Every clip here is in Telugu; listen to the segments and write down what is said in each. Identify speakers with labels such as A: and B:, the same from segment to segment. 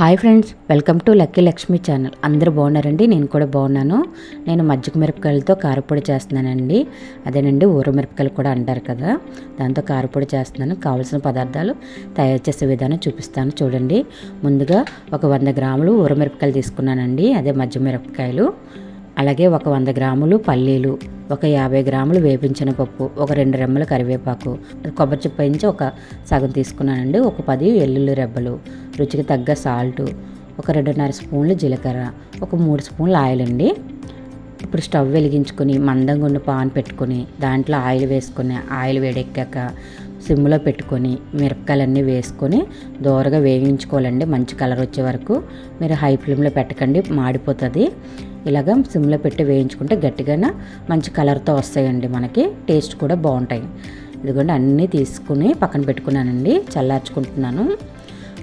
A: Hi friends, welcome to lucky Lakshmi channel. అందరూ బాగున్నారండి? నేను కూడా బాగున్నాను. నేను మజ్జిగ మిరపకాయలతో కారపొడి చేస్తున్నానండి. అదేనండి, ఊర మిరపకాయలు కూడా అంటారు కదా, దాంతో కారపొడి చేస్తున్నాను. కావాల్సిన పదార్థాలు తయారు చేసే విధానం చూపిస్తాను చూడండి. ముందుగా ఒక 100 గ్రాములు ఊర మిరపకాయలు తీసుకున్నానండి, అదే మజ్జిగ మిరపకాయలు. అలాగే ఒక 100 గ్రాములు పల్లీలు, ఒక 50 గ్రాములు వేపించిన పప్పు, ఒక 2 రెమ్మల కరివేపాకు, కొబ్బరి చిప్ప ఇంచి ఒక సగం తీసుకున్నానండి, ఒక 10 వెల్లుల్లి రెబ్బలు, రుచికి తగ్గ సాల్టు, ఒక 2.5 స్పూన్లు జీలకర్ర, ఒక 3 స్పూన్లు ఆయిల్ అండి. ఇప్పుడు స్టవ్ వెలిగించుకొని మందంగా ఉన్న పాన్ పెట్టుకొని దాంట్లో ఆయిల్ వేసుకొని, ఆయిల్ వేడెక్కాక సిమ్లో పెట్టుకొని మిరపకాయలన్నీ వేసుకొని దోరగా వేగించుకోవాలండి, మంచి కలర్ వచ్చే వరకు. మీరు హై ఫ్లేమ్లో పెట్టకండి, మాడిపోతుంది. ఇలాగ సిమ్లో పెట్టి వేయించుకుంటే గట్టిగా మంచి కలర్తో వస్తాయండి, మనకి టేస్ట్ కూడా బాగుంటాయి. ఇదిగోండి, అన్నీ తీసుకుని పక్కన పెట్టుకున్నానండి, చల్లార్చుకుంటున్నాను.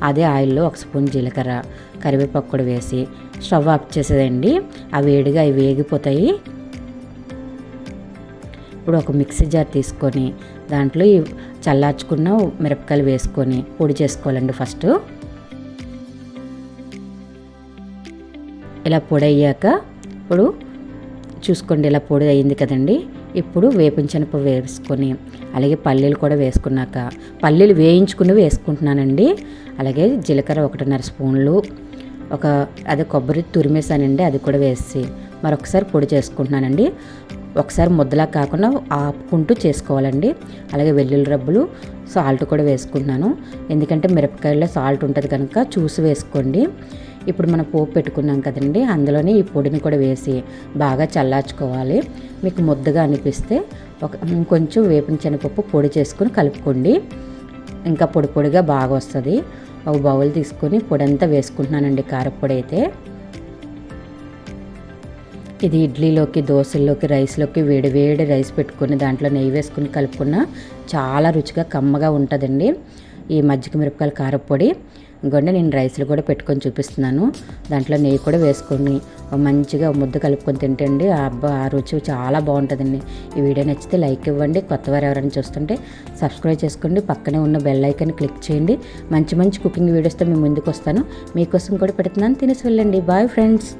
A: అదే ఆయిల్లో 1 స్పూన్ జీలకర్ర, కరివేపాకు కూడా వేసి స్టవ్ ఆఫ్ చేసేదండి. అవి వేడిగా అవి వేగిపోతాయి. ఇప్పుడు ఒక మిక్సీ జార్ తీసుకొని దాంట్లో ఈ చల్లార్చుకున్న మిరపకాయలు వేసుకొని పొడి చేసుకోవాలండి. ఫస్ట్ ఇలా పొడి అయ్యాక ఇప్పుడు చూసుకోండి, ఇలా పొడి అయింది కదండి. ఇప్పుడు వేపించనపు వేసుకొని అలాగే పల్లీలు కూడా వేసుకున్నాక, పల్లీలు వేయించుకుని వేసుకుంటున్నానండి. అలాగే జీలకర్ర 1.5 స్పూన్లు, అదే కొబ్బరి తురిమేసానండి, అది కూడా వేసి మరొకసారి పొడి చేసుకుంటున్నానండి. ఒకసారి ముద్దలా కాకుండా ఆపుకుంటూ చేసుకోవాలండి. అలాగే వెల్లుల్లి రబ్బలు, సాల్ట్ కూడా వేసుకుంటున్నాను, ఎందుకంటే మిరపకాయల్లో సాల్ట్ ఉంటుంది కనుక చూసి వేసుకోండి. ఇప్పుడు మనం పోపు పెట్టుకున్నాం కదండి, అందులోనే ఈ పొడిని కూడా వేసి బాగా చల్లార్చుకోవాలి. మీకు ముద్దగా అనిపిస్తే కొంచెం వేపిన శనగపప్పు పొడి చేసుకుని కలుపుకోండి, ఇంకా పొడి పొడిగా బాగా వస్తుంది. ఒక బౌల్ తీసుకొని పొడి అంతా వేసుకుంటున్నానండి, కారపొడి అయితే. ఇది ఇడ్లీలోకి, దోశల్లోకి, రైస్లోకి వేడి వేడి రైస్ పెట్టుకొని దాంట్లో నెయ్యి వేసుకుని కలుపుకున్న చాలా రుచిగా కమ్మగా ఉంటుందండి ఈ మజ్జిగ మిరపకాయల కారపొడి. ఇంకొండి, నేను రైస్లు కూడా పెట్టుకొని చూపిస్తున్నాను. దాంట్లో నెయ్యి కూడా వేసుకొని మంచిగా ముద్ద కలుపుకొని తింటండి, ఆ రుచి చాలా బాగుంటుందండి. ఈ వీడియో నచ్చితే లైక్ ఇవ్వండి, కొత్తవారు ఎవరైనా చూస్తుంటే సబ్స్క్రైబ్ చేసుకోండి, పక్కనే ఉన్న బెల్ ఐకాన్ క్లిక్ చేయండి. మంచి మంచి కుకింగ్ వీడియోస్తో మేము ముందుకు వస్తాను. మీకోసం కూడా పెడుతున్నాను, తినేసి వెళ్ళండి. Bye friends.